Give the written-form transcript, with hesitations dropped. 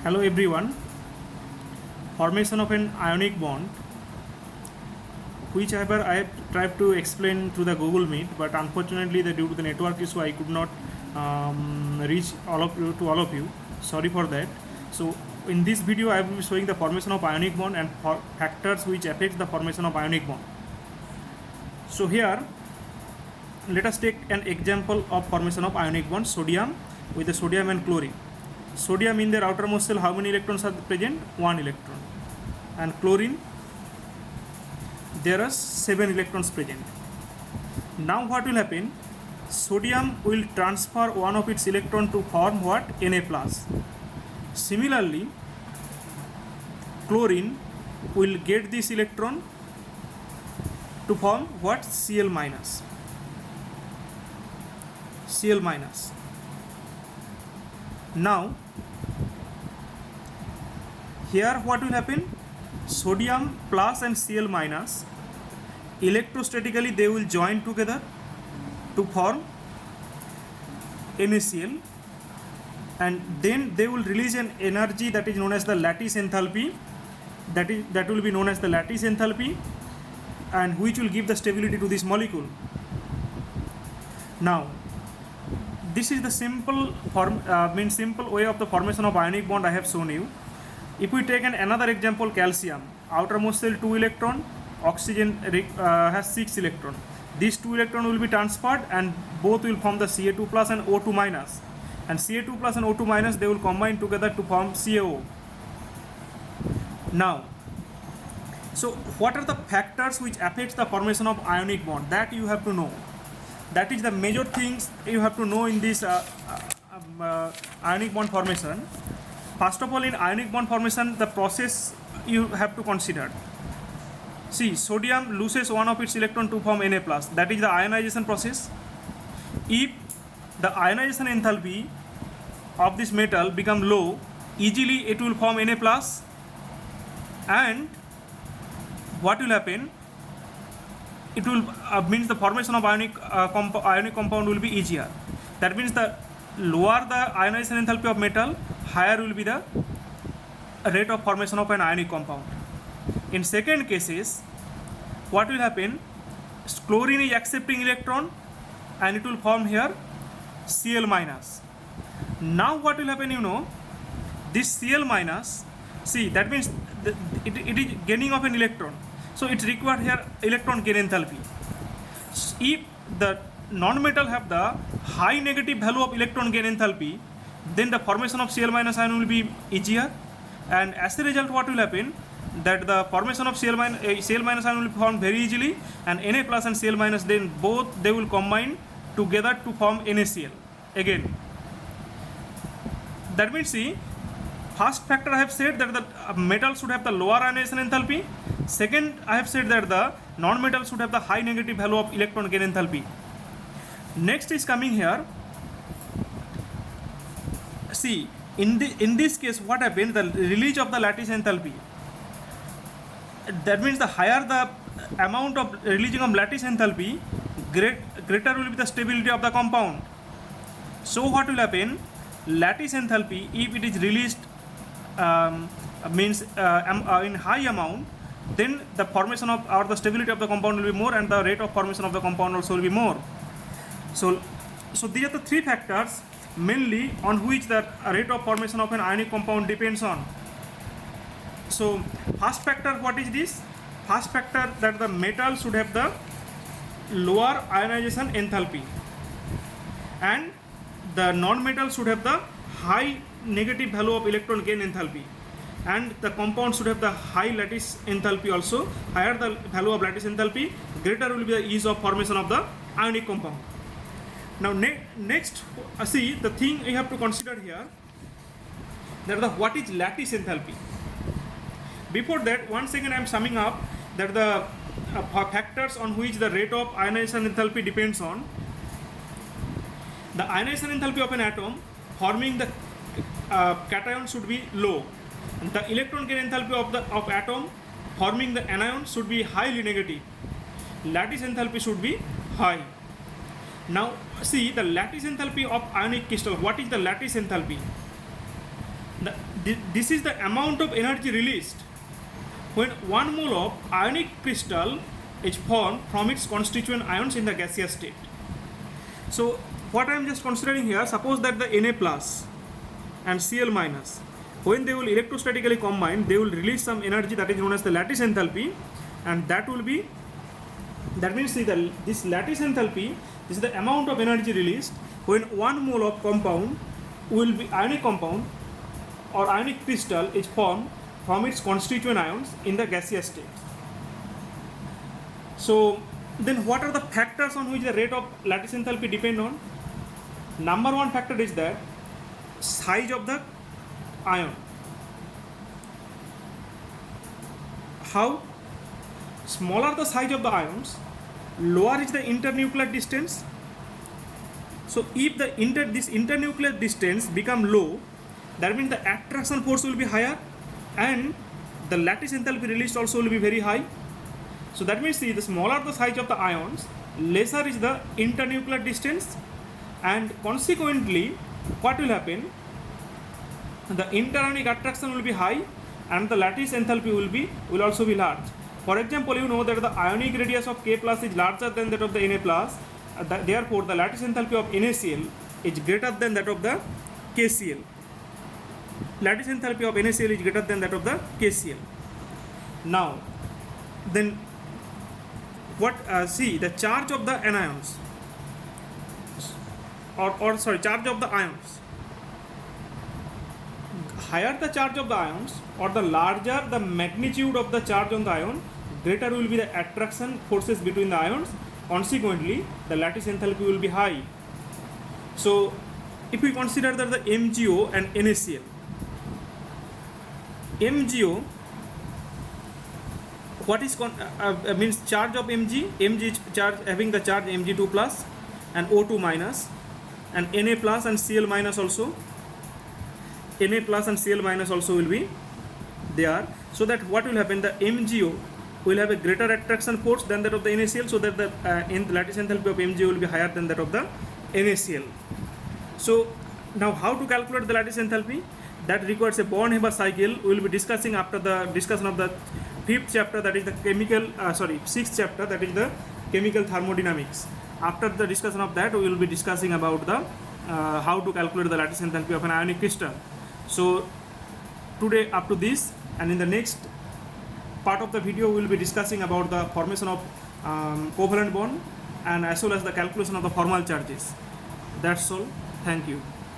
Hello everyone. Formation of an ionic bond, whichever I have tried to explain through the Google Meet, but unfortunately, due to the network issue, I could not reach all of you. Sorry for that. So, in this video, I will be showing the formation of ionic bond and factors which affect the formation of ionic bond. So here, let us take an example of formation of ionic bond: sodium with the sodium and chlorine. Sodium in their outermost shell, how many electrons are present? 1 electron. And chlorine, there are 7 electrons present. Now what will happen? Sodium will transfer one of its electron to form what? Na plus. Similarly, chlorine will get this electron to form what? Cl minus. Cl minus. Now here what will happen? Sodium plus and Cl minus, electrostatically they will join together to form NaCl, and then they will release an energy that is known as the lattice enthalpy, that will be known as the lattice enthalpy, and which will give the stability to this molecule. Now this is the simple way of the formation of ionic bond I have shown you. If we take another example, calcium, outermost shell 2 electron, oxygen has 6 electron. These 2 electron will be transferred and both will form the Ca2 plus and O2 minus. And Ca2 plus and O2 minus, they will combine together to form CaO. Now, so what are the factors which affect the formation of ionic bond? That you have to know. That is the major things you have to know in this ionic bond formation. First of all, in ionic bond formation, the process you have to consider. See, sodium loses one of its electron to form Na plus. That is the ionization process. If the ionization enthalpy of this metal become low, easily it will form Na plus, and what will happen? It will means the formation of ionic compound will be easier. That means the lower the ionization enthalpy of metal, higher will be the rate of formation of an ionic compound. In second cases, what will happen? Chlorine is accepting electron and it will form here Cl minus. Now what will happen? This Cl minus, see, that means it is gaining of an electron. So it requires here electron gain enthalpy. If the non-metal have the high negative value of electron gain enthalpy, then the formation of Cl minus ion will be easier, and as a result what will happen? That the formation of Cl minus ion will be formed very easily, and Na plus and Cl minus, then both they will combine together to form NaCl again. That means, see, first factor I have said that the metal should have the lower ionization enthalpy. Second, I have said that the non-metal should have the high negative value of electron gain enthalpy. Next is coming here. See, in this case, what happens? The release of the lattice enthalpy. That means the higher the amount of releasing of lattice enthalpy, greater will be the stability of the compound. So what will happen? Lattice enthalpy, if it is released in high amount, then the formation of or the stability of the compound will be more, and the rate of formation of the compound also will be more. So these are the three factors mainly on which the rate of formation of an ionic compound depends on. So first factor, what is this? First factor, that the metal should have the lower ionization enthalpy, and the non-metal should have the high negative value of electron gain enthalpy, and the compound should have the high lattice enthalpy also. Higher the value of lattice enthalpy, greater will be the ease of formation of the ionic compound. Now next, see, the thing you have to consider here, that what is lattice enthalpy. Before that, once again I am summing up that the factors on which the rate of ionization enthalpy depends on. The ionization enthalpy of an atom forming the cation should be low. The electron gain enthalpy of atom forming the anion should be highly negative. Lattice enthalpy should be high. Now see the lattice enthalpy of ionic crystal. What is the lattice enthalpy? this is the amount of energy released when 1 mole of ionic crystal is formed from its constituent ions in the gaseous state. So what I am just considering here, suppose that the Na plus and Cl minus, when they will electrostatically combine, they will release some energy that is known as the lattice enthalpy, and that means see this lattice enthalpy is the amount of energy released when 1 mole of compound will be ionic compound or ionic crystal is formed from its constituent ions in the gaseous state. So then what are the factors on which the rate of lattice enthalpy depend on? Number one factor is that size of the ion. How smaller the size of the ions, lower is the internuclear distance. So if this internuclear distance become low, that means the attraction force will be higher and the lattice enthalpy released also will be very high. So that means see, the smaller the size of the ions, lesser is the internuclear distance, and consequently what will happen, the interionic attraction will be high and the lattice enthalpy will also be large. For example, you know that the ionic radius of K plus is larger than that of the Na plus, therefore the lattice enthalpy of NaCl is greater than that of the KCl. Lattice enthalpy of NaCl is greater than that of the KCl. Now then what see, the charge of the anions charge of the ions, higher the charge of the ions or the larger the magnitude of the charge on the ion, greater will be the attraction forces between the ions, consequently the lattice enthalpy will be high. So if we consider that the MgO and NaCl, MgO, what is means charge of Mg is charge having the charge Mg2 plus and O2 minus, and Na plus and Cl minus also, Na plus and Cl minus also will be there. So that what will happen, the MgO will have a greater attraction force than that of the NaCl, so that the lattice enthalpy of MgO will be higher than that of the NaCl. So now how to calculate the lattice enthalpy? That requires a Born-Haber cycle. We will be discussing after the discussion of the 5th chapter, that is the 6th chapter, that is the chemical thermodynamics. After the discussion of that, we will be discussing about the how to calculate the lattice enthalpy of an ionic crystal. So today up to this, and in the next part of the video we will be discussing about the formation of covalent bond and as well as the calculation of the formal charges. That's all. Thank you.